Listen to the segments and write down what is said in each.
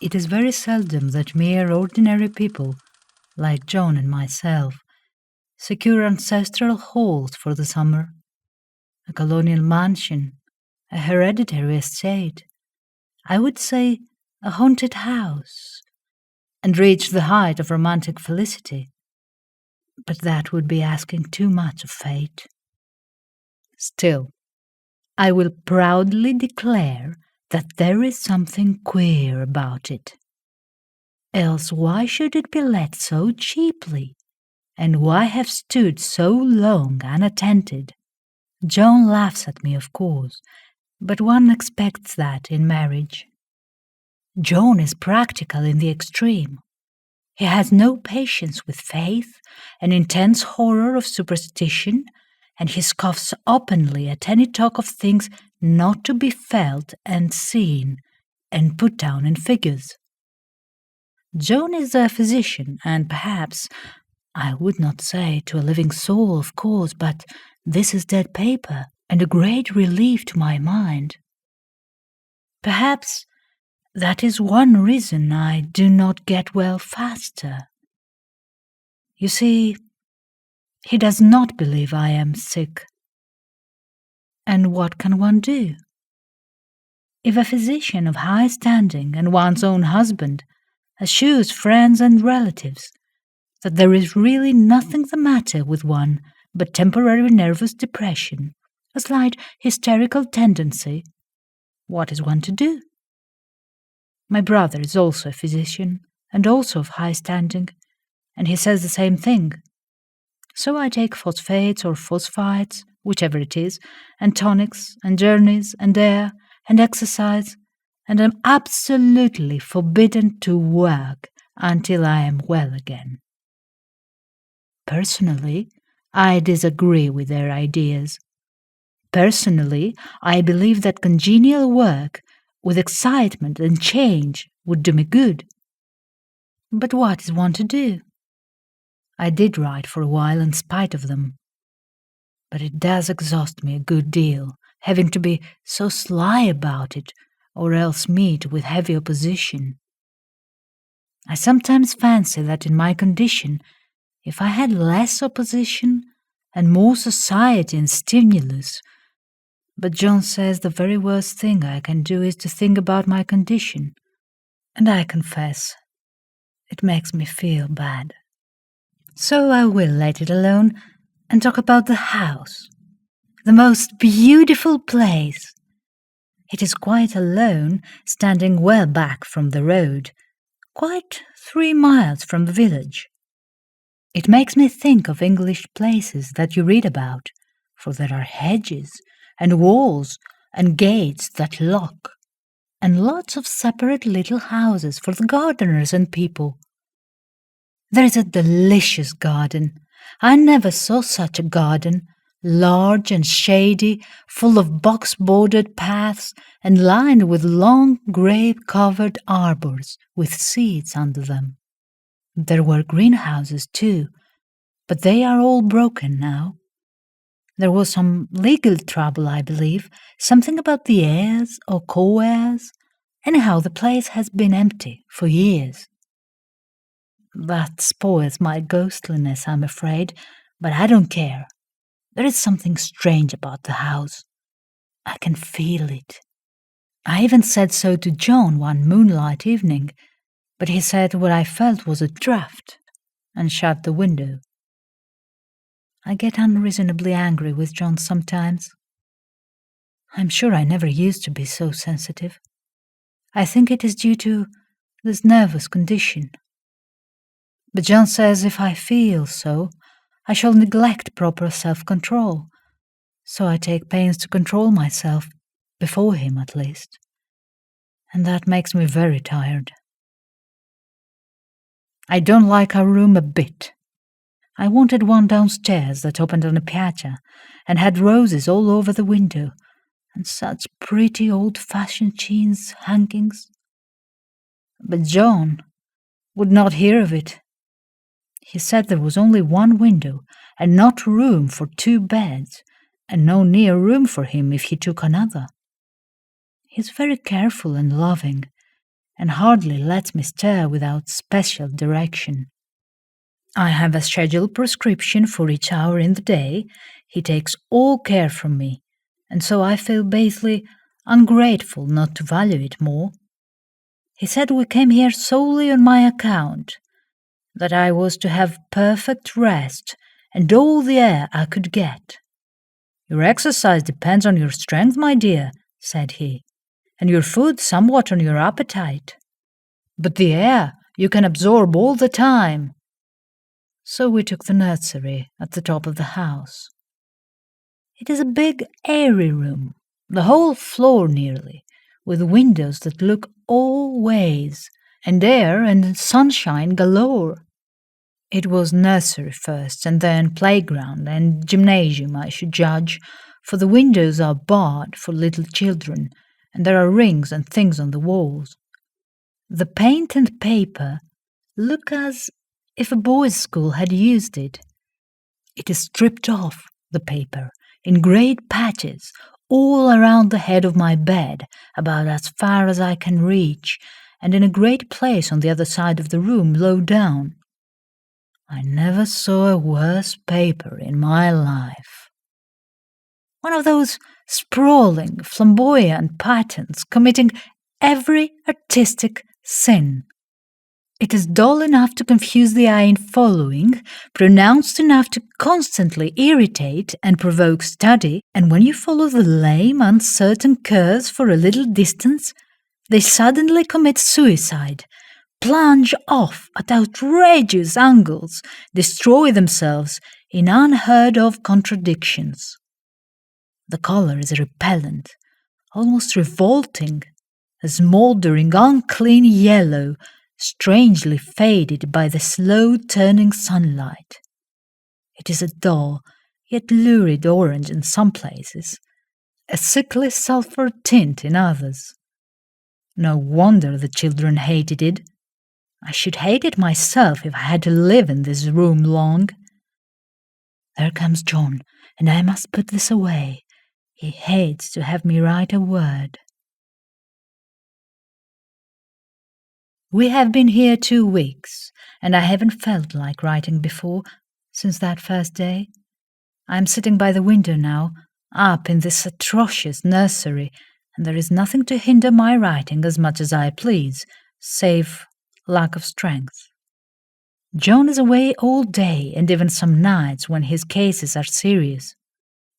it is very seldom that mere ordinary people, like John and myself, secure ancestral halls for the summer, a colonial mansion, a hereditary estate, I would say a haunted house, and reach the height of romantic felicity. But that would be asking too much of fate. Still, I will proudly declare that there is something queer about it. Else why should it be let so cheaply? And why have stood so long unattended? John laughs at me, of course, but one expects that in marriage. John is practical in the extreme. He has no patience with faith, an intense horror of superstition, and he scoffs openly at any talk of things not to be felt and seen and put down in figures. John is a physician, and perhaps, I would not say to a living soul, of course, but this is dead paper, and a great relief to my mind. Perhaps that is one reason I do not get well faster. You see, he does not believe I am sick. And what can one do? If a physician of high standing and one's own husband assures friends and relatives that there is really nothing the matter with one but temporary nervous depression, a slight hysterical tendency, what is one to do? My brother is also a physician, and also of high standing, and he says the same thing. So I take phosphates or phosphites, whichever it is, and tonics, and journeys, and air, and exercise, and am absolutely forbidden to work until I am well again. Personally, I disagree with their ideas. Personally, I believe that congenial work with excitement and change would do me good. But what is one to do? I did write for a while in spite of them. But it does exhaust me a good deal, having to be so sly about it, or else meet with heavy opposition. I sometimes fancy that in my condition, if I had less opposition and more society and stimulus, but John says the very worst thing I can do is to think about my condition, and I confess, it makes me feel bad. So I will let it alone and talk about the house, the most beautiful place. It is quite alone, standing well back from the road, quite 3 miles from the village. It makes me think of English places that you read about, for there are hedges and walls and gates that lock, and lots of separate little houses for the gardeners and people. There is a delicious garden. I never saw such a garden, large and shady, full of box-bordered paths and lined with long grape-covered arbors with seats under them. There were greenhouses too, but they are all broken now. There was some legal trouble, I believe, something about the heirs or co-heirs. Anyhow, the place has been empty for years. That spoils my ghostliness, I'm afraid, but I don't care. There is something strange about the house. I can feel it. I even said so to John one moonlight evening, but he said what I felt was a draught, and shut the window. I get unreasonably angry with John sometimes. I'm sure I never used to be so sensitive. I think it is due to this nervous condition. But John says if I feel so, I shall neglect proper self-control, so I take pains to control myself, before him at least. And that makes me very tired. I don't like our room a bit. I wanted one downstairs that opened on a piazza and had roses all over the window and such pretty old-fashioned chintz hangings. But John would not hear of it. He said there was only one window and not room for 2 beds, and no near room for him if he took another. He is very careful and loving, and hardly lets me stir without special direction. I have a scheduled prescription for each hour in the day. He takes all care from me, and so I feel basically ungrateful not to value it more. He said we came here solely on my account, that I was to have perfect rest and all the air I could get. Your exercise depends on your strength, my dear, said he, and your food somewhat on your appetite. But the air you can absorb all the time. So we took the nursery at the top of the house. It is a big, airy room, the whole floor nearly, with windows that look all ways, and air and sunshine galore. It was nursery first, and then playground and gymnasium, I should judge, for the windows are barred for little children, and there are rings and things on the walls. The paint and paper look as if a boys' school had used it. It is stripped off, the paper, in great patches, all around the head of my bed, about as far as I can reach, and in a great place on the other side of the room, low down. I never saw a worse paper in my life. One of those sprawling, flamboyant patterns committing every artistic sin. It is dull enough to confuse the eye in following, pronounced enough to constantly irritate and provoke study, and when you follow the lame, uncertain curves for a little distance, they suddenly commit suicide, plunge off at outrageous angles, destroy themselves in unheard-of contradictions. The color is repellent, almost revolting, a smouldering, unclean yellow, strangely faded by the slow-turning sunlight. It is a dull, yet lurid orange in some places, a sickly sulphur tint in others. No wonder the children hated it. I should hate it myself if I had to live in this room long. There comes John, and I must put this away. He hates to have me write a word. We have been here 2 weeks, and I haven't felt like writing before, since that first day. I am sitting by the window now, up in this atrocious nursery, and there is nothing to hinder my writing as much as I please, save lack of strength. John is away all day, and even some nights when his cases are serious.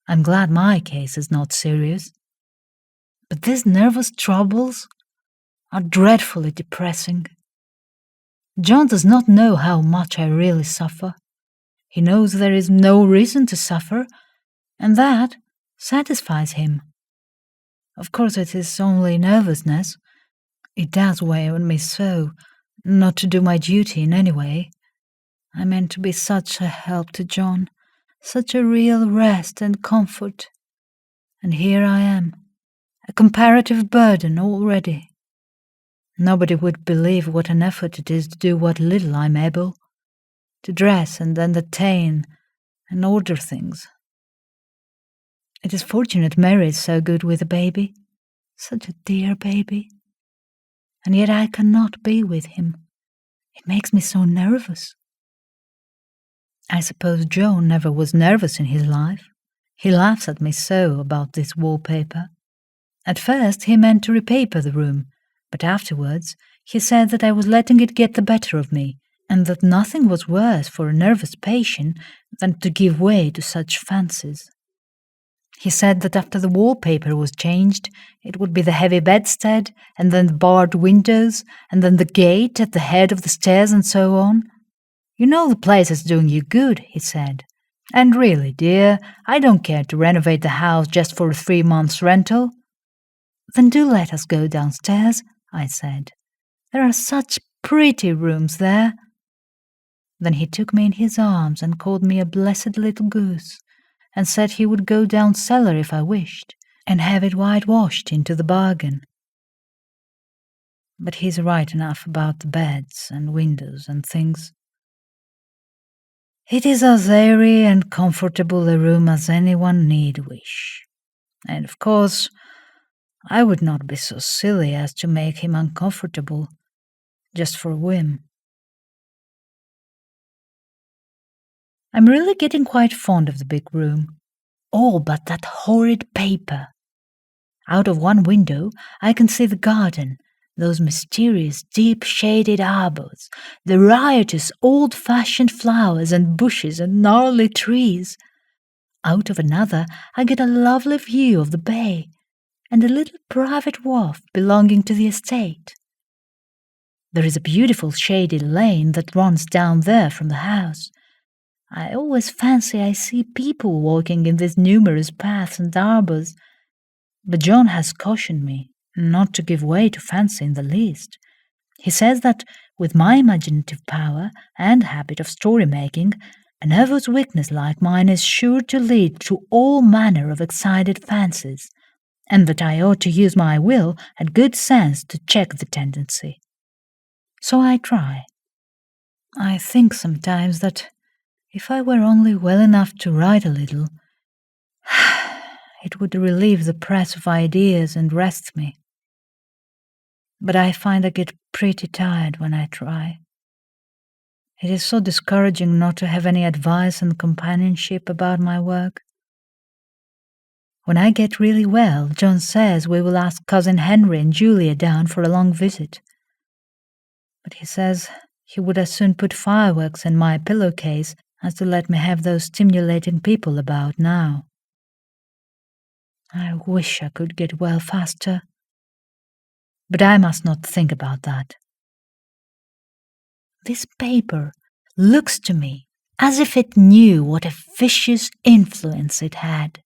I'm glad my case is not serious. But these nervous troubles are dreadfully depressing. John does not know how much I really suffer. He knows there is no reason to suffer, and that satisfies him. Of course, it is only nervousness. It does weigh on me so, not to do my duty in any way. I meant to be such a help to John, such a real rest and comfort. And here I am, a comparative burden already. Nobody would believe what an effort it is to do what little I'm able, to dress and entertain and order things. It is fortunate Mary is so good with the baby, such a dear baby. And yet I cannot be with him. It makes me so nervous. I suppose John never was nervous in his life. He laughs at me so about this wallpaper. At first he meant to repaper the room, but afterwards he said that I was letting it get the better of me, and that nothing was worse for a nervous patient than to give way to such fancies. He said that after the wallpaper was changed, it would be the heavy bedstead, and then the barred windows, and then the gate at the head of the stairs, and so on. You know the place is doing you good, he said. And really, dear, I don't care to renovate the house just for a 3 months' rental. Then do let us go downstairs, I said. There are such pretty rooms there. Then he took me in his arms and called me a blessed little goose, and said he would go down cellar if I wished, and have it whitewashed into the bargain. But he's right enough about the beds and windows and things. It is as airy and comfortable a room as anyone need wish. And of course, I would not be so silly as to make him uncomfortable, just for a whim. I'm really getting quite fond of the big room. All but that horrid paper. Out of one window I can see the garden, those mysterious deep-shaded arbors, the riotous old-fashioned flowers and bushes and gnarly trees. Out of another I get a lovely view of the bay and a little private wharf belonging to the estate. There is a beautiful shady lane that runs down there from the house. I always fancy I see people walking in these numerous paths and arbors, but John has cautioned me not to give way to fancy in the least. He says that with my imaginative power and habit of story-making, a nervous weakness like mine is sure to lead to all manner of excited fancies, and that I ought to use my will and good sense to check the tendency. So I try. I think sometimes that if I were only well enough to write a little, it would relieve the press of ideas and rest me. But I find I get pretty tired when I try. It is so discouraging not to have any advice and companionship about my work. When I get really well, John says we will ask Cousin Henry and Julia down for a long visit. But he says he would as soon put fireworks in my pillowcase as to let me have those stimulating people about now. I wish I could get well faster. But I must not think about that. This paper looks to me as if it knew what a vicious influence it had.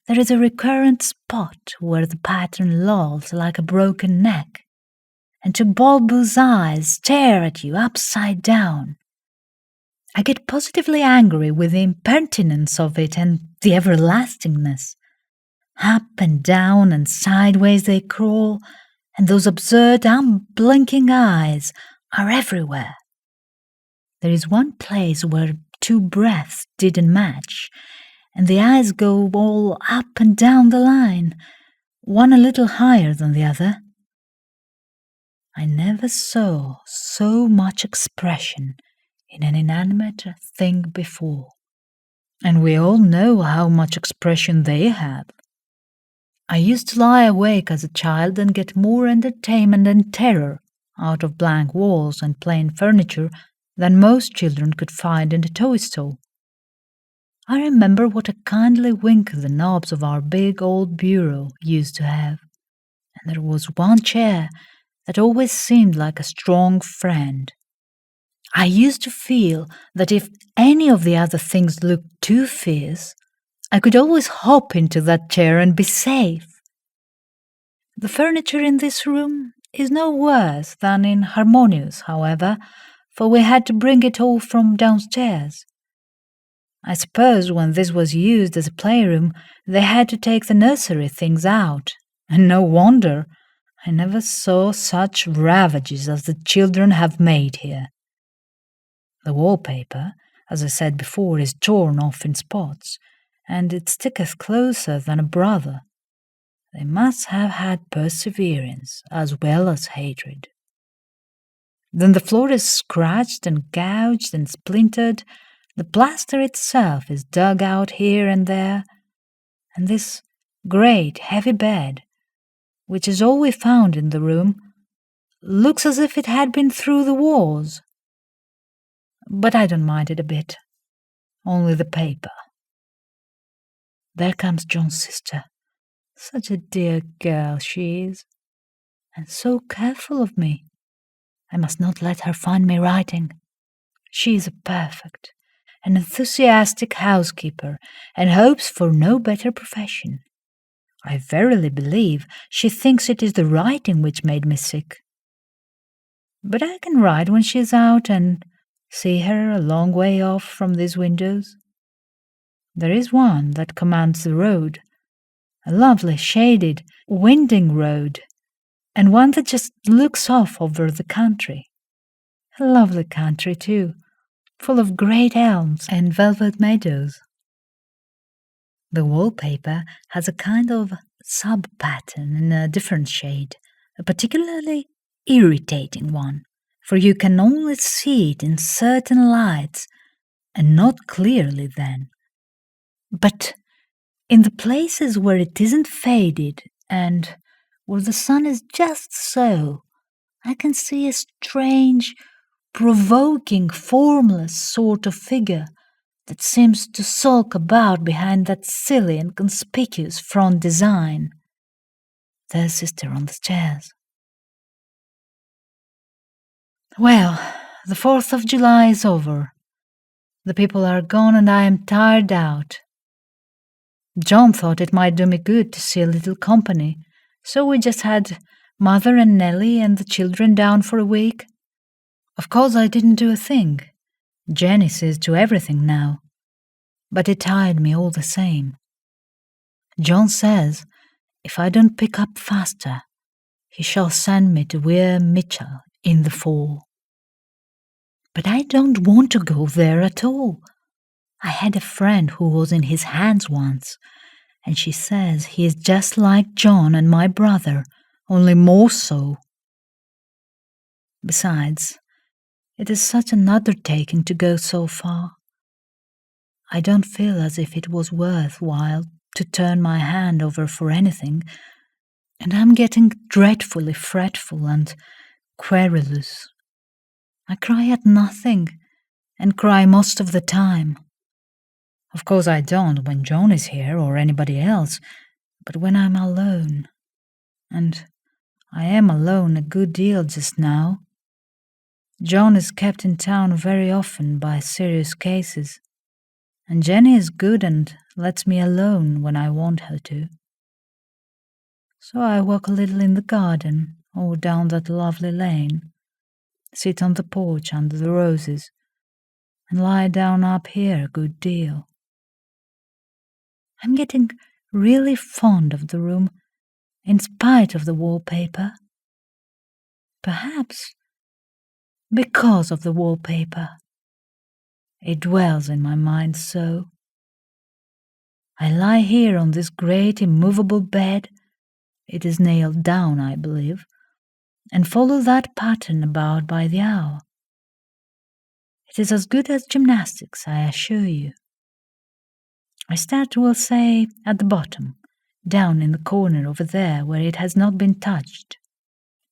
There is a recurrent spot where the pattern lolls like a broken neck, and two bulbous eyes stare at you upside down. I get positively angry with the impertinence of it and the everlastingness. Up and down and sideways they crawl, and those absurd, unblinking eyes are everywhere. There is one place where two breaths didn't match, and the eyes go all up and down the line, one a little higher than the other. I never saw so much expression in an inanimate thing before, and we all know how much expression they have. I used to lie awake as a child and get more entertainment and terror out of blank walls and plain furniture than most children could find in a toy store. I remember what a kindly wink the knobs of our big old bureau used to have, and there was one chair that always seemed like a strong friend. I used to feel that if any of the other things looked too fierce, I could always hop into that chair and be safe. The furniture in this room is no worse than in Harmonious, however, for we had to bring it all from downstairs. I suppose when this was used as a playroom, they had to take the nursery things out, and no wonder. I never saw such ravages as the children have made here. The wallpaper, as I said before, is torn off in spots, and it sticketh closer than a brother. They must have had perseverance as well as hatred. Then the floor is scratched and gouged and splintered, the plaster itself is dug out here and there, and this great heavy bed, which is all we found in the room, looks as if it had been through the walls. But I don't mind it a bit, only the paper. There comes John's sister. Such a dear girl she is, and so careful of me. I must not let her find me writing. She is a perfect, an enthusiastic housekeeper, and hopes for no better profession. I verily believe she thinks it is the writing which made me sick. But I can write when she is out and see her a long way off from these windows. There is one that commands the road, a lovely, shaded, winding road, and one that just looks off over the country. A lovely country, too, full of great elms and velvet meadows. The wallpaper has a kind of sub-pattern in a different shade, a particularly irritating one, for you can only see it in certain lights, and not clearly then. But in the places where it isn't faded and where the sun is just so, I can see a strange, provoking, formless sort of figure that seems to sulk about behind that silly and conspicuous front design. There's Sister on the stairs. Well, the 4th of July is over. The people are gone and I am tired out. John thought it might do me good to see a little company, so we just had Mother and Nellie and the children down for a week. Of course I didn't do a thing. Jenny sees to everything now. But it tired me all the same. John says if I don't pick up faster, he shall send me to Weir Mitchell in the fall. But I don't want to go there at all. I had a friend who was in his hands once, and she says he is just like John and my brother, only more so. Besides, it is such an undertaking to go so far. I don't feel as if it was worthwhile to turn my hand over for anything, and I'm getting dreadfully fretful and querulous. I cry at nothing, and cry most of the time. Of course I don't when John is here or anybody else, but when I'm alone, and I am alone a good deal just now. John is kept in town very often by serious cases, and Jenny is good and lets me alone when I want her to. So I walk a little in the garden or down that lovely lane, sit on the porch under the roses, and lie down up here a good deal. I'm getting really fond of the room, in spite of the wallpaper. Perhaps because of the wallpaper. It dwells in my mind so. I lie here on this great immovable bed, it is nailed down, I believe, and follow that pattern about by the hour. It is as good as gymnastics, I assure you. I start, we'll say, at the bottom, down in the corner over there where it has not been touched,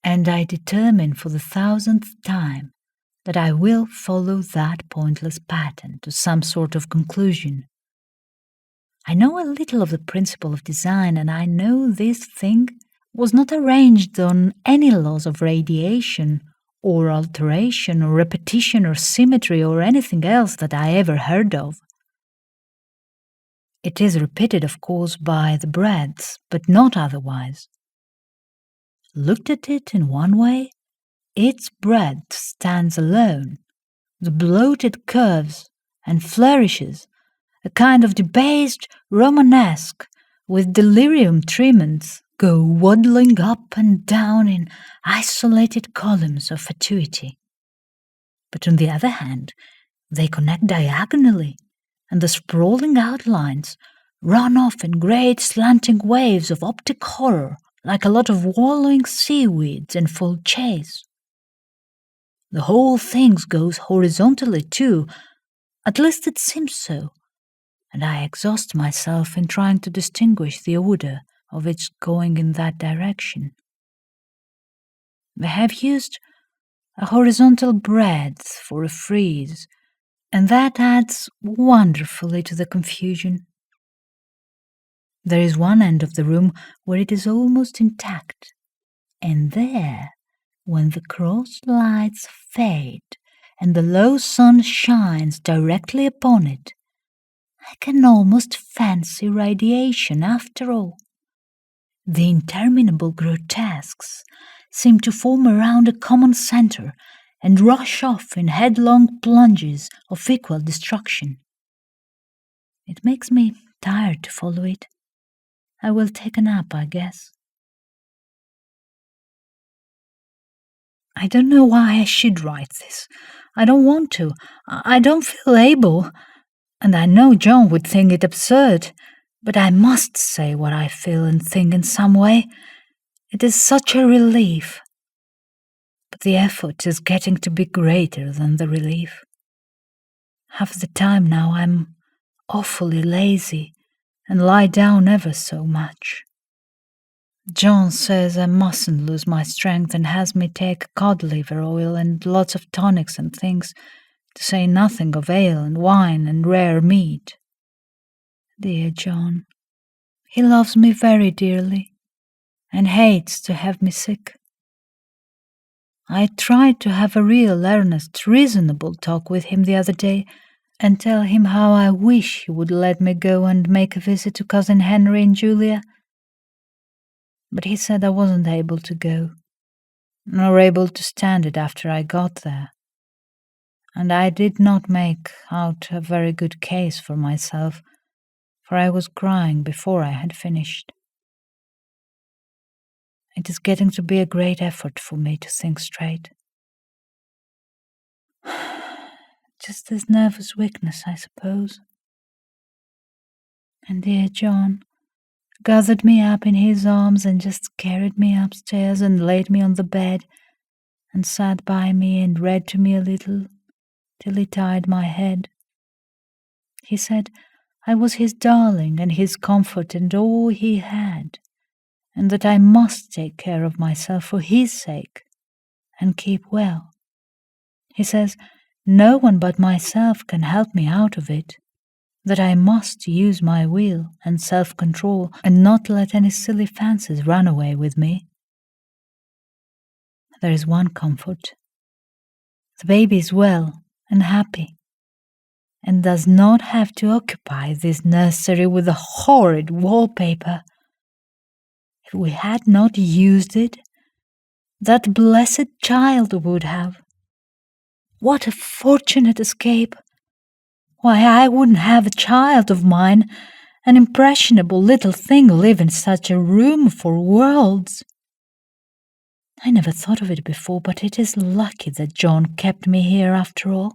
and I determine for the 1000th time that I will follow that pointless pattern to some sort of conclusion. I know a little of the principle of design, and I know this thing was not arranged on any laws of radiation, or alteration, or repetition, or symmetry, or anything else that I ever heard of. It is repeated, of course, by the breadths, but not otherwise. Looked at it in one way, its breadth stands alone. The bloated curves and flourishes, a kind of debased Romanesque with delirium tremens, go waddling up and down in isolated columns of fatuity. But on the other hand, they connect diagonally, and the sprawling outlines run off in great slanting waves of optic horror, like a lot of wallowing seaweeds in full chase. The whole thing goes horizontally too, at least it seems so, and I exhaust myself in trying to distinguish the order of its going in that direction. They have used a horizontal breadth for a frieze, and that adds wonderfully to the confusion. There is one end of the room where it is almost intact, and there, when the cross lights fade and the low sun shines directly upon it, I can almost fancy radiation after all. The interminable grotesques seem to form around a common center and rush off in headlong plunges of equal destruction. It makes me tired to follow it. I will take a nap, I guess. I don't know why I should write this. I don't want to. I don't feel able. And I know John would think it absurd. But I must say what I feel and think in some way. It is such a relief. But the effort is getting to be greater than the relief. Half the time now I'm awfully lazy and lie down ever so much. John says I mustn't lose my strength and has me take cod liver oil and lots of tonics and things, to say nothing of ale and wine and rare meat. Dear John, he loves me very dearly and hates to have me sick. I tried to have a real, earnest, reasonable talk with him the other day and tell him how I wish he would let me go and make a visit to Cousin Henry and Julia. But he said I wasn't able to go, nor able to stand it after I got there. And I did not make out a very good case for myself, for I was crying before I had finished. It is getting to be a great effort for me to think straight. Just this nervous weakness, I suppose. And dear John gathered me up in his arms and just carried me upstairs and laid me on the bed and sat by me and read to me a little till he tied my head. He said I was his darling and his comfort and all he had, and that I must take care of myself for his sake and keep well. He says no one but myself can help me out of it, that I must use my will and self-control and not let any silly fancies run away with me. There is one comfort. The baby is well and happy, and does not have to occupy this nursery with the horrid wallpaper. If we had not used it, that blessed child would have. What a fortunate escape! Why, I wouldn't have a child of mine, an impressionable little thing, live in such a room for worlds. I never thought of it before, but it is lucky that John kept me here after all.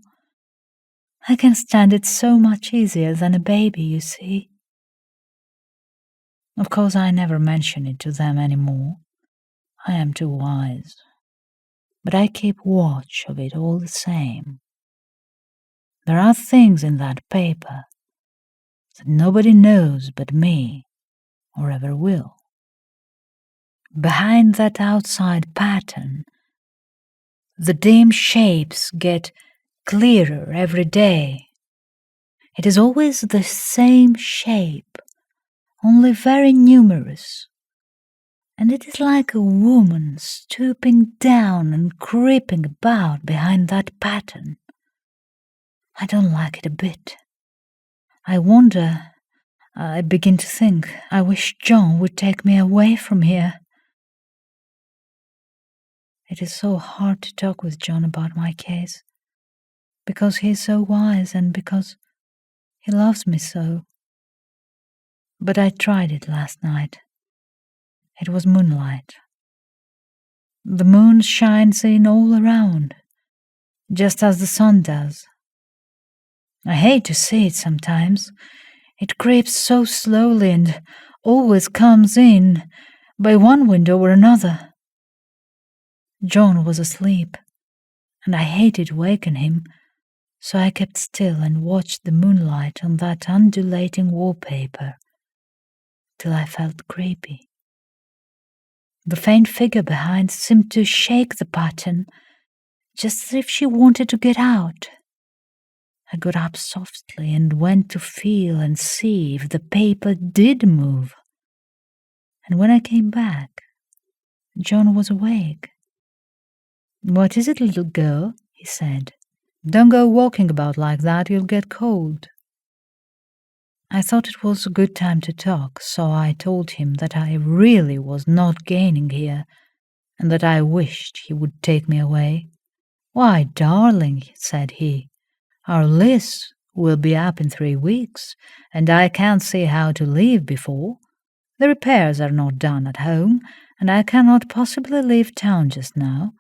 I can stand it so much easier than a baby, you see. Of course, I never mention it to them any more. I am too wise. But I keep watch of it all the same. There are things in that paper that nobody knows but me, or ever will. Behind that outside pattern, the dim shapes get clearer every day. It is always the same shape, only very numerous, and it is like a woman stooping down and creeping about behind that pattern. I don't like it a bit. I begin to think, I wish John would take me away from here. It is so hard to talk with John about my case, because he is so wise and because he loves me so. But I tried it last night. It was moonlight. The moon shines in all around, just as the sun does. I hate to see it sometimes. It creeps so slowly and always comes in by one window or another. John was asleep, and I hated to waken him, so I kept still and watched the moonlight on that undulating wallpaper till I felt creepy. The faint figure behind seemed to shake the pattern, just as if she wanted to get out. I got up softly and went to feel and see if the paper did move. And when I came back, John was awake. "What is it, little girl?" he said. "Don't go walking about like that, you'll get cold." I thought it was a good time to talk, so I told him that I really was not gaining here, and that I wished he would take me away. "Why, darling," said he, "our lease will be up in 3 weeks, and I can't see how to leave before. The repairs are not done at home, and I cannot possibly leave town just now.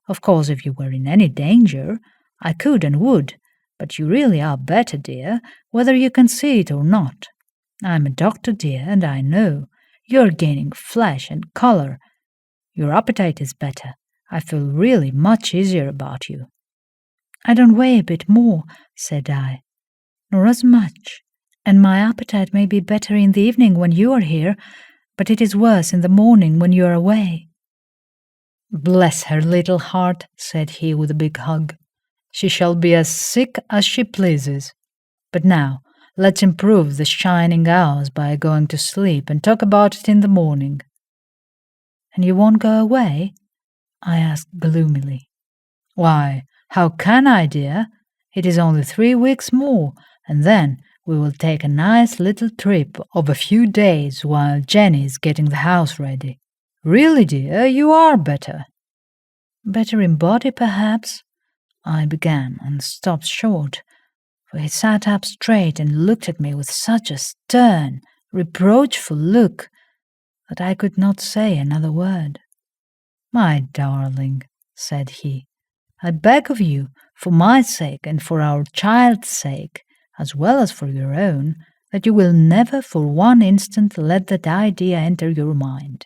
Of course, if you were in any danger, I could and would, but you really are better, dear, whether you can see it or not. I'm a doctor, dear, and I know. You're gaining flesh and color. Your appetite is better. I feel really much easier about you. I don't weigh a bit more, said I, nor as much, and my appetite may be better in the evening when you are here, but it is worse in the morning when you are away. Bless her little heart, said he with a big hug. She shall be as sick as she pleases. But now, let's improve the shining hours by going to sleep and talk about it in the morning. And you won't go away? I asked gloomily. Why, how can I, dear? It is only 3 weeks more, and then we will take a nice little trip of a few days while Jenny is getting the house ready. Really, dear, you are better. Better in body, perhaps? I began and stopped short, for he sat up straight and looked at me with such a stern, reproachful look that I could not say another word. My darling, said he, I beg of you, for my sake and for our child's sake, as well as for your own, that you will never for one instant let that idea enter your mind.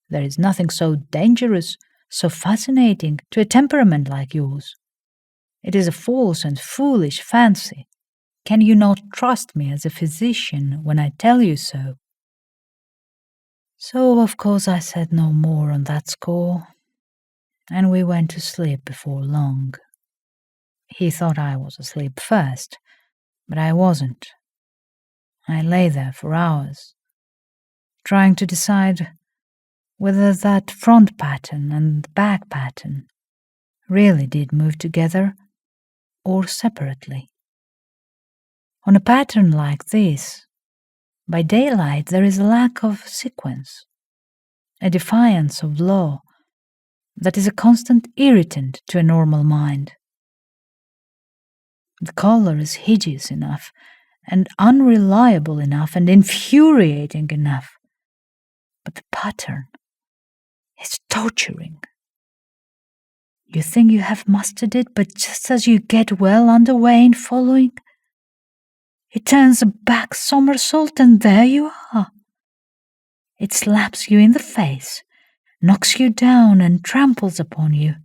There is nothing so dangerous, so fascinating to a temperament like yours. It is a false and foolish fancy. Can you not trust me as a physician when I tell you so? So, of course, I said no more on that score, and we went to sleep before long. He thought I was asleep first, but I wasn't. I lay there for hours, trying to decide whether that front pattern and back pattern really did move together or separately. On a pattern like this, by daylight there is a lack of sequence, a defiance of law that is a constant irritant to a normal mind. The color is hideous enough, and unreliable enough, and infuriating enough, but the pattern is torturing. You think you have mastered it, but just as you get well underway in following, it turns a back somersault and there you are. It slaps you in the face, knocks you down and tramples upon you.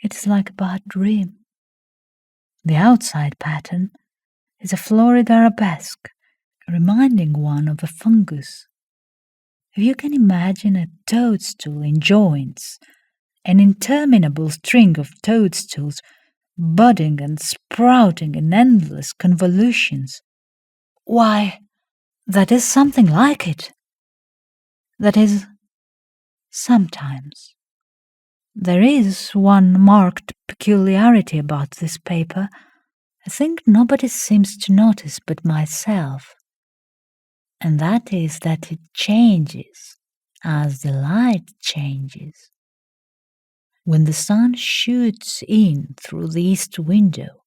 It is like a bad dream. The outside pattern is a florid arabesque, reminding one of a fungus. If you can imagine a toadstool in joints, an interminable string of toadstools budding and sprouting in endless convolutions, why, that is something like it. That is, sometimes. There is one marked peculiarity about this paper, I think nobody seems to notice but myself, and that is that it changes as the light changes. When the sun shoots in through the east window,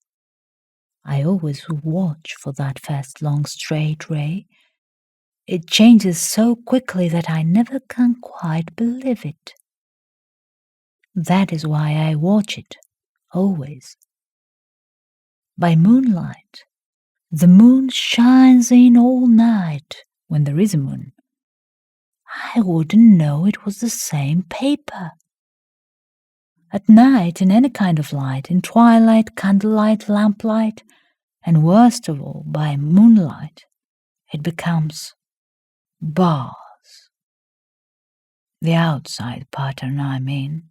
I always watch for that first long straight ray. It changes so quickly that I never can quite believe it. That is why I watch it, always. By moonlight, the moon shines in all night when there is a moon. I wouldn't know it was the same paper. At night, in any kind of light, in twilight, candlelight, lamplight, and worst of all, by moonlight, it becomes bars. The outside pattern, I mean.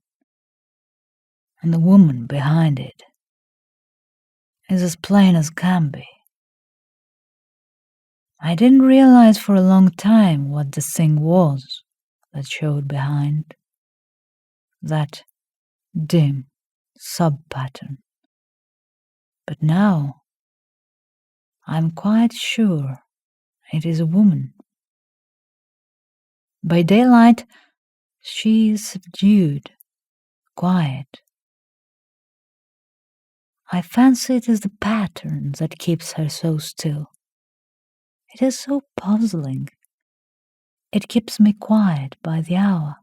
And the woman behind it is as plain as can be. I didn't realize for a long time what the thing was that showed behind. That dim sub-pattern. But now I'm quite sure it is a woman. By daylight she is subdued, quiet. I fancy it is the pattern that keeps her so still. It is so puzzling. It keeps me quiet by the hour.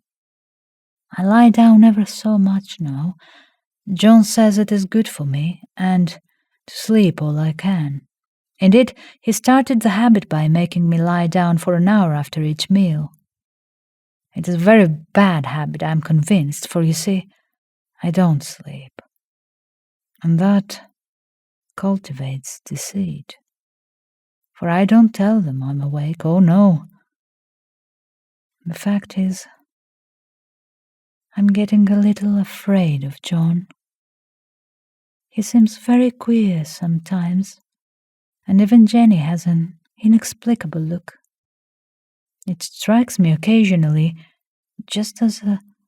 I lie down ever so much now. John says it is good for me, and to sleep all I can. Indeed, he started the habit by making me lie down for an hour after each meal. It is a very bad habit, I am convinced, for you see, I don't sleep. And that cultivates deceit. For I don't tell them I'm awake, oh no. The fact is, I'm getting a little afraid of John. He seems very queer sometimes, and even Jenny has an inexplicable look. It strikes me occasionally, just as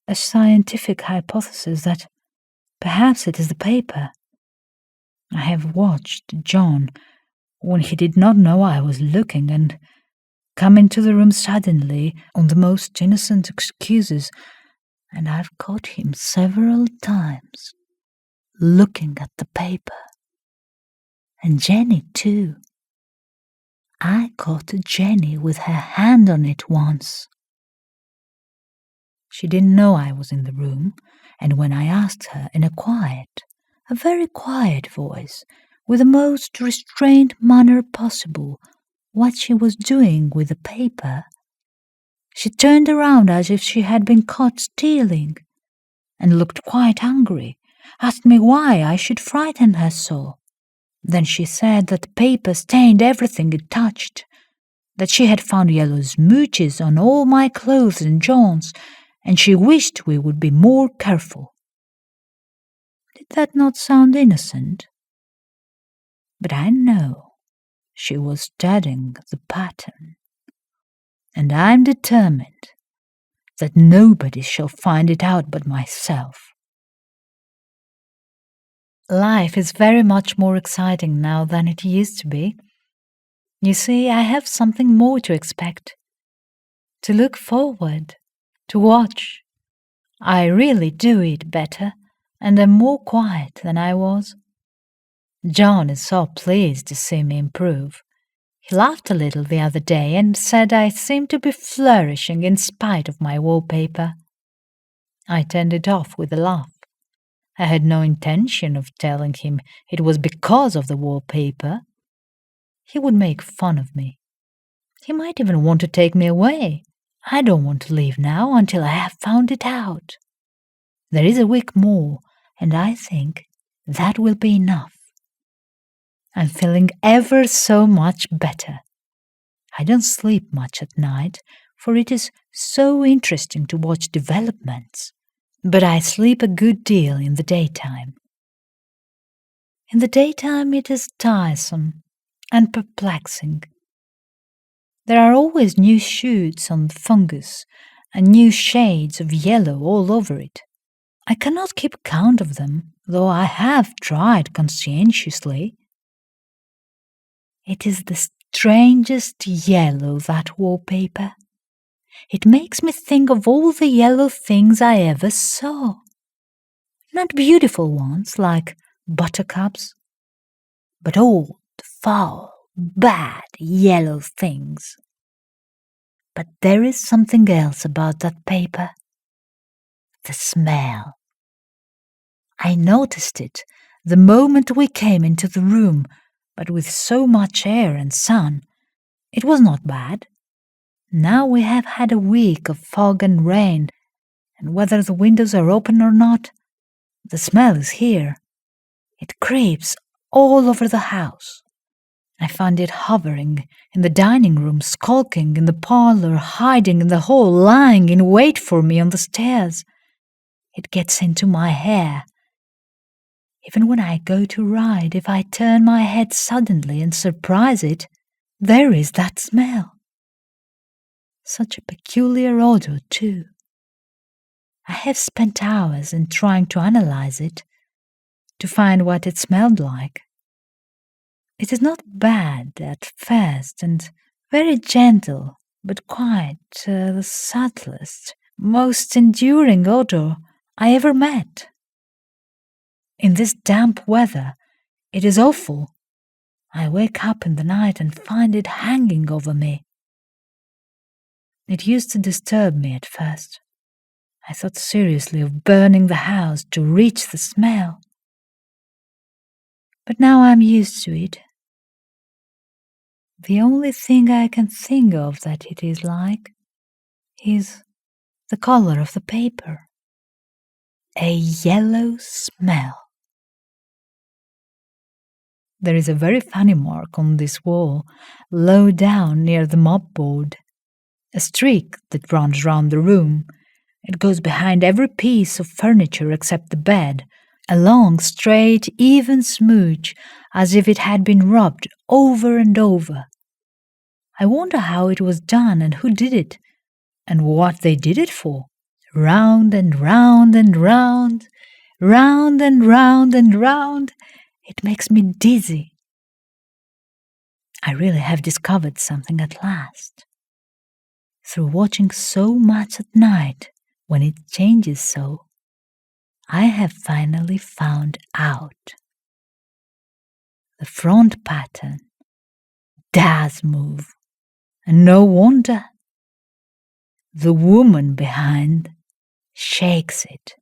a scientific hypothesis, that perhaps it is the paper. I have watched John when he did not know I was looking and come into the room suddenly on the most innocent excuses, and I've caught him several times looking at the paper. And Jenny too. I caught Jenny with her hand on it once. She didn't know I was in the room, and when I asked her in a very quiet voice, with the most restrained manner possible, what she was doing with the paper, she turned around as if she had been caught stealing, and looked quite angry, asked me why I should frighten her so. Then she said that the paper stained everything it touched, that she had found yellow smooches on all my clothes and John's, and she wished we would be more careful. Did that not sound innocent? But I know she was studying the pattern, and I'm determined that nobody shall find it out but myself. Life is very much more exciting now than it used to be. You see, I have something more to expect, to look forward, to watch. I really do eat better and am more quiet than I was. John is so pleased to see me improve. He laughed a little the other day and said I seemed to be flourishing in spite of my wallpaper. I turned it off with a laugh. I had no intention of telling him it was because of the wallpaper. He would make fun of me. He might even want to take me away. I don't want to leave now until I have found it out. There is a week more, and I think that will be enough. I'm feeling ever so much better. I don't sleep much at night, for it is so interesting to watch developments, but I sleep a good deal in the daytime. In the daytime it is tiresome and perplexing. There are always new shoots on the fungus and new shades of yellow all over it. I cannot keep count of them, though I have tried conscientiously. It is the strangest yellow, that wallpaper. It makes me think of all the yellow things I ever saw. Not beautiful ones like buttercups, but old, foul, bad yellow things. But there is something else about that paper. The smell. I noticed it the moment we came into the room, but with so much air and sun, it was not bad. Now we have had a week of fog and rain, and whether the windows are open or not, the smell is here. It creeps all over the house. I find it hovering in the dining room, skulking in the parlor, hiding in the hall, lying in wait for me on the stairs. It gets into my hair. Even when I go to ride, if I turn my head suddenly and surprise it, there is that smell. Such a peculiar odor, too. I have spent hours in trying to analyze it, to find what it smelled like. It is not bad at first and very gentle, but quite the subtlest, most enduring odor I ever met. In this damp weather, it is awful. I wake up in the night and find it hanging over me. It used to disturb me at first. I thought seriously of burning the house to reach the smell. But now I'm used to it. The only thing I can think of that it is like is the color of the paper. A yellow smell. There is a very funny mark on this wall, low down near the mopboard. A streak that runs round the room. It goes behind every piece of furniture except the bed, a long, straight, even smooch, as if it had been rubbed over and over. I wonder how it was done and who did it, and what they did it for. Round and round and round, round and round and round. It makes me dizzy. I really have discovered something at last. Through watching so much at night, when it changes so, I have finally found out. The front pattern does move, and no wonder. The woman behind shakes it.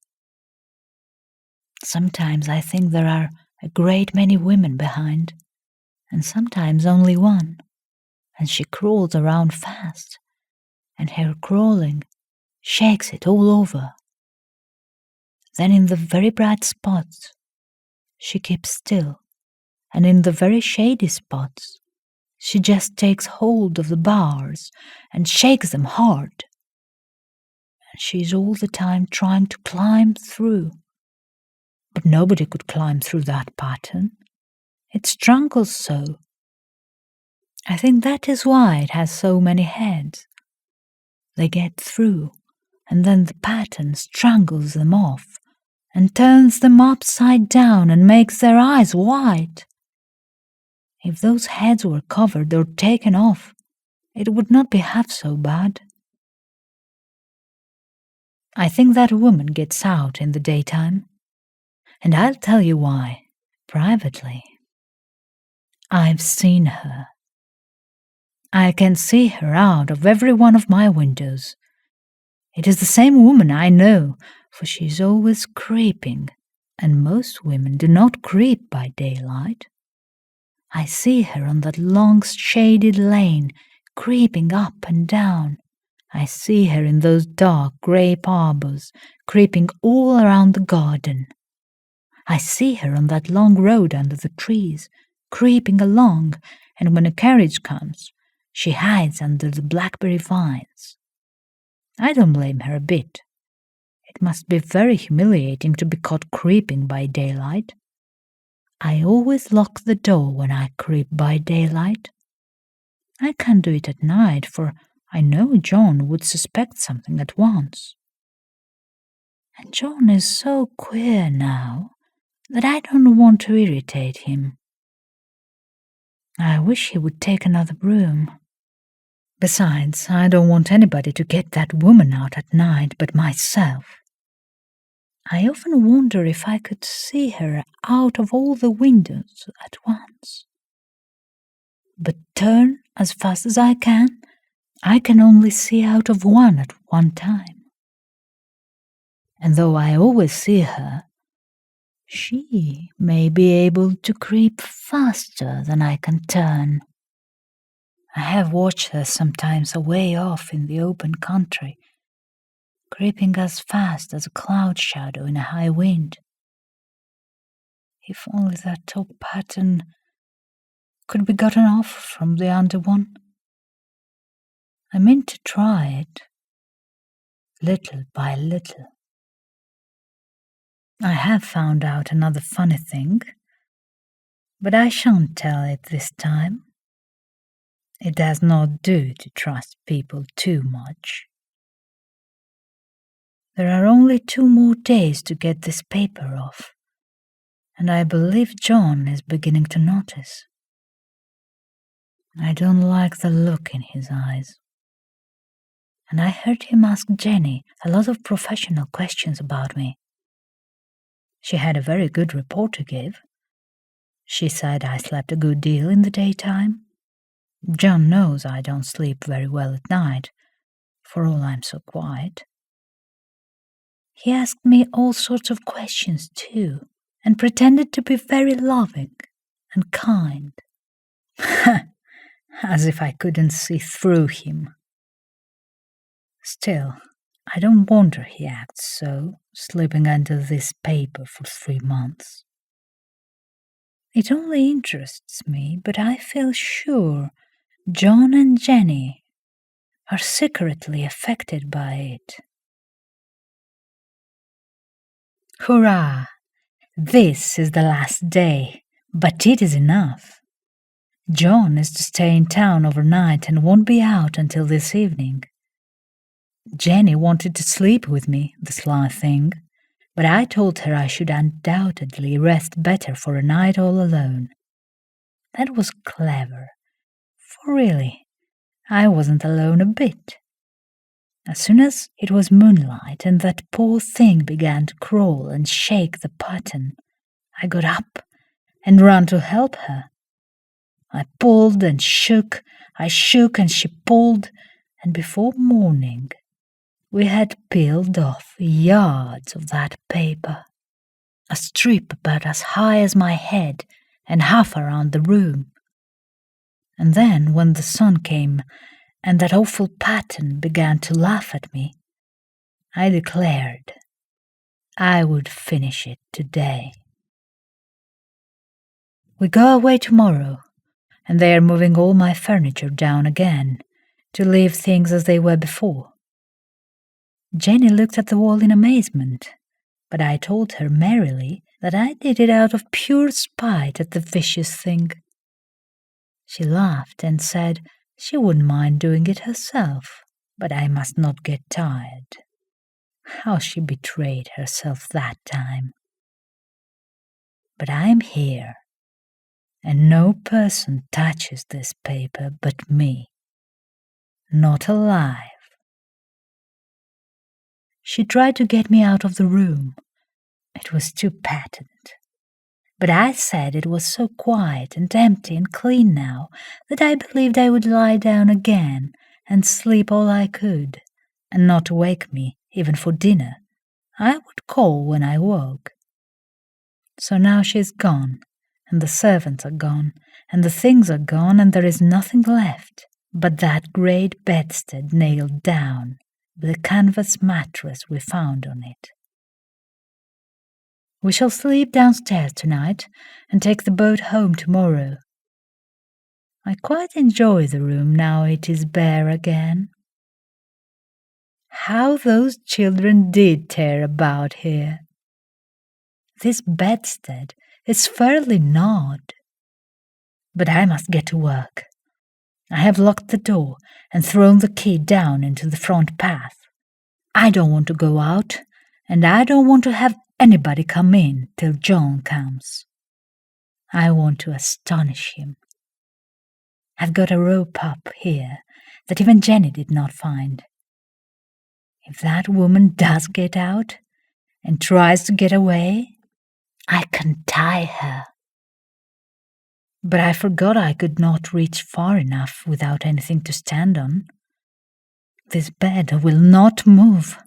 Sometimes I think there are a great many women behind, and sometimes only one, and she crawls around fast, and her crawling shakes it all over. Then in the very bright spots, she keeps still, and in the very shady spots, she just takes hold of the bars and shakes them hard. And she's all the time trying to climb through. But nobody could climb through that pattern. It strangles so. I think that is why it has so many heads. They get through, and then the pattern strangles them off and turns them upside down and makes their eyes white. If those heads were covered or taken off, it would not be half so bad. I think that woman gets out in the daytime, and I'll tell you why, privately. I've seen her. I can see her out of every one of my windows. It is the same woman, I know, for she is always creeping, and most women do not creep by daylight. I see her on that long shaded lane, creeping up and down. I see her in those dark grape arbors, creeping all around the garden. I see her on that long road under the trees, creeping along, and when a carriage comes, she hides under the blackberry vines. I don't blame her a bit. It must be very humiliating to be caught creeping by daylight. I always lock the door when I creep by daylight. I can't do it at night, for I know John would suspect something at once. And John is so queer now that I don't want to irritate him. I wish he would take another broom. Besides, I don't want anybody to get that woman out at night but myself. I often wonder if I could see her out of all the windows at once. But turn as fast as I can only see out of one at one time. And though I always see her, she may be able to creep faster than I can turn. I have watched her sometimes away off in the open country, creeping as fast as a cloud shadow in a high wind. If only that top pattern could be gotten off from the under one. I mean to try it, little by little. I have found out another funny thing, but I shan't tell it this time. It does not do to trust people too much. There are only 2 more days to get this paper off, and I believe John is beginning to notice. I don't like the look in his eyes. And I heard him ask Jenny a lot of professional questions about me. She had a very good report to give. She said I slept a good deal in the daytime. John knows I don't sleep very well at night, for all I'm so quiet. He asked me all sorts of questions too, and pretended to be very loving and kind. as if I couldn't see through him. Still, I don't wonder he acts so, sleeping under this paper for 3 months. It only interests me, but I feel sure John and Jenny are secretly affected by it. Hurrah! This is the last day, but it is enough. John is to stay in town overnight and won't be out until this evening. Jenny wanted to sleep with me, the sly thing, but I told her I should undoubtedly rest better for a night all alone. That was clever, for really, I wasn't alone a bit. As soon as it was moonlight and that poor thing began to crawl and shake the pattern, I got up and ran to help her. I pulled and shook, I shook and she pulled, and before morning we had peeled off yards of that paper, a strip about as high as my head and half around the room. And then when the sun came and that awful pattern began to laugh at me, I declared I would finish it today. We go away tomorrow, and they are moving all my furniture down again, to leave things as they were before. Jenny looked at the wall in amazement, but I told her merrily that I did it out of pure spite at the vicious thing. She laughed and said she wouldn't mind doing it herself, but I must not get tired. How she betrayed herself that time. But I'm here, and no person touches this paper but me. Not alive. She tried to get me out of the room. It was too patent. But I said it was so quiet and empty and clean now that I believed I would lie down again and sleep all I could, and not wake me even for dinner. I would call when I woke. So now she's gone, and the servants are gone, and the things are gone, and there is nothing left but that great bedstead nailed down with a canvas mattress we found on it. We shall sleep downstairs tonight and take the boat home tomorrow. I quite enjoy the room now it is bare again. How those children did tear about here! This bedstead is fairly gnawed. But I must get to work. I have locked the door and thrown the key down into the front path. I don't want to go out, and I don't want to have anybody come in till John comes. I want to astonish him. I've got a rope up here that even Jenny did not find. If that woman does get out and tries to get away, I can tie her. But I forgot I could not reach far enough without anything to stand on. This bed will not move.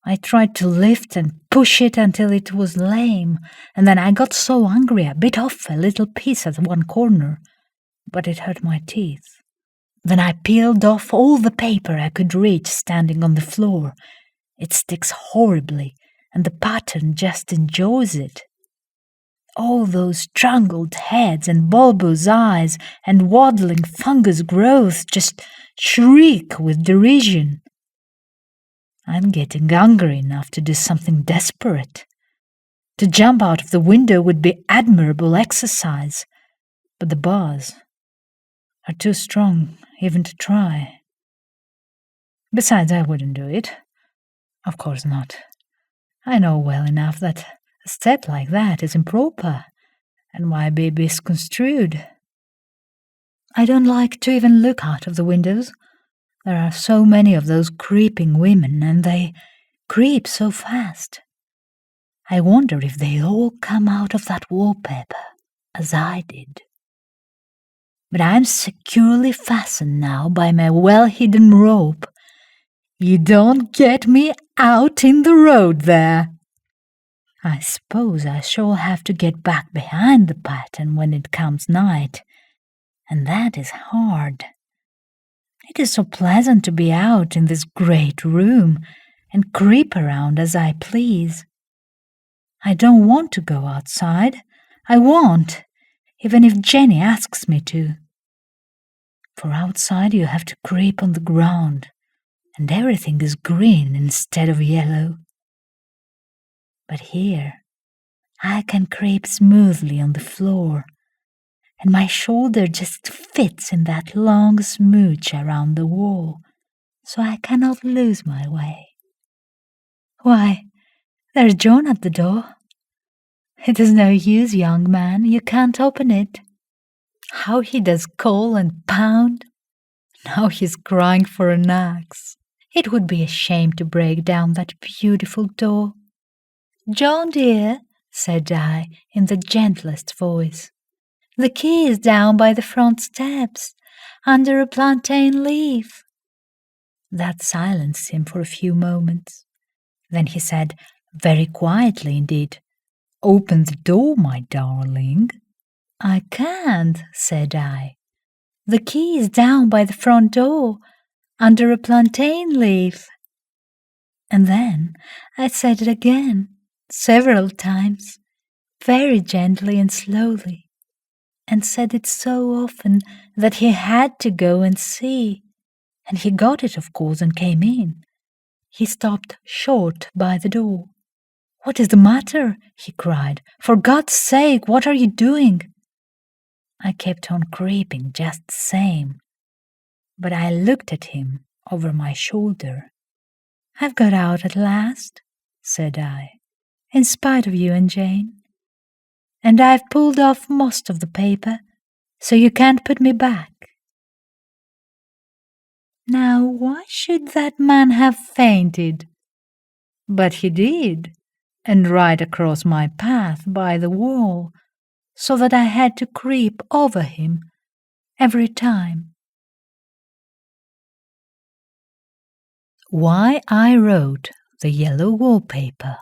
I tried to lift and push it until it was lame, and then I got so angry I bit off a little piece at one corner, but it hurt my teeth. Then I peeled off all the paper I could reach standing on the floor. It sticks horribly, and the pattern just enjoys it. All those strangled heads and bulbous eyes and waddling fungus growths just shriek with derision. I'm getting hungry enough to do something desperate. To jump out of the window would be admirable exercise, but the bars are too strong even to try. Besides, I wouldn't do it. Of course not. I know well enough that a step like that is improper, and might be misconstrued. I don't like to even look out of the windows. There are so many of those creeping women, and they creep so fast. I wonder if they all come out of that wallpaper, as I did. But I'm securely fastened now by my well-hidden rope. You don't get me out in the road there. I suppose I shall have to get back behind the pattern when it comes night, and that is hard. It is so pleasant to be out in this great room and creep around as I please. I don't want to go outside. I won't, even if Jenny asks me to. For outside you have to creep on the ground, and everything is green instead of yellow. But here I can creep smoothly on the floor, and my shoulder just fits in that long smooch around the wall, so I cannot lose my way. Why, there's John at the door. It is no use, young man, you can't open it. How he does call and pound! Now he's crying for an axe. It would be a shame to break down that beautiful door. John, dear, said I, in the gentlest voice, the key is down by the front steps, under a plantain leaf. That silenced him for a few moments. Then he said, very quietly indeed, open the door, my darling. I can't, said I. The key is down by the front door, under a plantain leaf. And then I said it again, several times, very gently and slowly, and said it so often that he had to go and see. And he got it, of course, and came in. He stopped short by the door. What is the matter? He cried. For God's sake, what are you doing? I kept on creeping just the same, but I looked at him over my shoulder. I've got out at last, said I, in spite of you and Jane. And I've pulled off most of the paper, so you can't put me back. Now, why should that man have fainted? But he did, and right across my path by the wall, so that I had to creep over him every time. Why I Wrote the Yellow Wallpaper,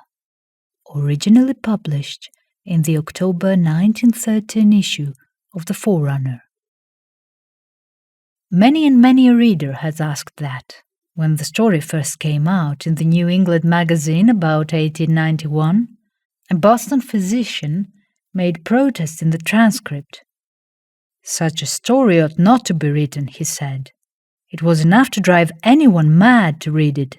originally published in the October 1913 issue of The Forerunner. Many and many a reader has asked that, when the story first came out in the New England magazine about 1891, a Boston physician made protest in the transcript. Such a story ought not to be written, he said. It was enough to drive anyone mad to read it.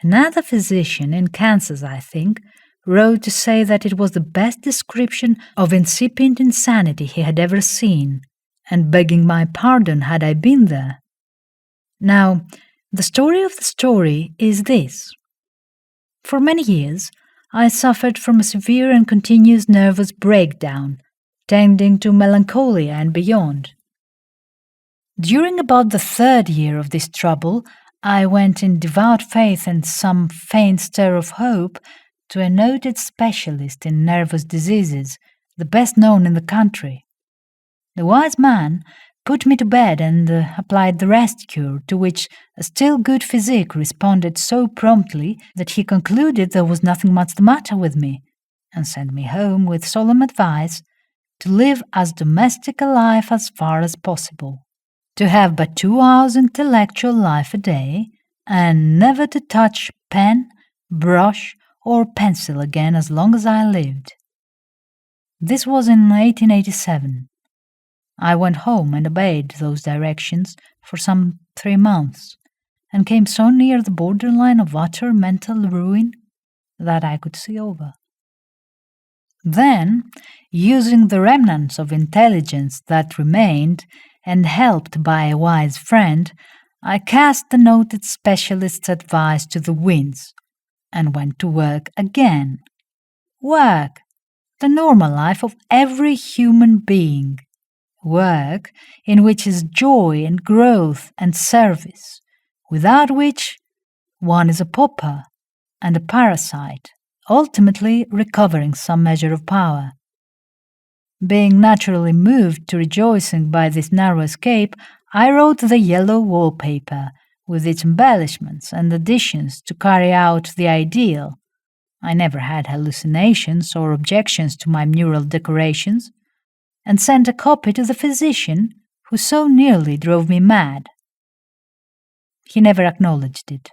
Another physician in Kansas, I think, wrote to say that it was the best description of incipient insanity he had ever seen, and begging my pardon had I been there. Now, the story of the story is this. For many years, I suffered from a severe and continuous nervous breakdown, tending to melancholia and beyond. During about the third year of this trouble, I went in devout faith and some faint stir of hope to a noted specialist in nervous diseases, the best known in the country. The wise man put me to bed and applied the rest cure, to which a still good physic responded so promptly that he concluded there was nothing much the matter with me, and sent me home with solemn advice to live as domestic a life as far as possible, to have but 2 hours intellectual life a day, and never to touch pen, brush, or pencil again as long as I lived. This was in 1887. I went home and obeyed those directions for some 3 months, and came so near the borderline of utter mental ruin that I could see over. Then, using the remnants of intelligence that remained, and helped by a wise friend, I cast the noted specialist's advice to the winds, and went to work again. Work, the normal life of every human being. Work in which is joy and growth and service, without which one is a pauper and a parasite, ultimately recovering some measure of power. Being naturally moved to rejoicing by this narrow escape, I wrote the Yellow Wallpaper, with its embellishments and additions to carry out the ideal. I never had hallucinations or objections to my mural decorations. and sent a copy to the physician who so nearly drove me mad. He never acknowledged it.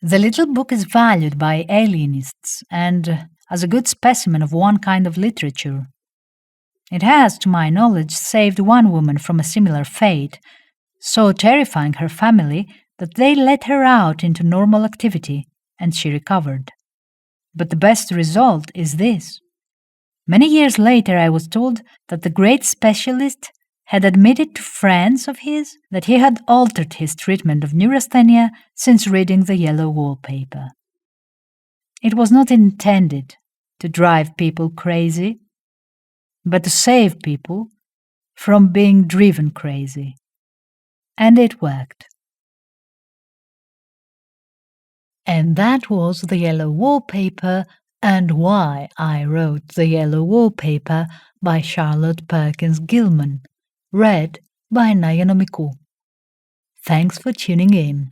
The little book is valued by alienists and as a good specimen of one kind of literature. It has, to my knowledge, saved one woman from a similar fate, so terrifying her family that they let her out into normal activity and she recovered. But the best result is this. Many years later, I was told that the great specialist had admitted to friends of his that he had altered his treatment of neurasthenia since reading The Yellow Wallpaper. It was not intended to drive people crazy, but to save people from being driven crazy. And it worked. And that was The Yellow Wallpaper and Why I Wrote The Yellow Wallpaper by Charlotte Perkins Gilman, read by Naya Nomiku. Thanks for tuning in.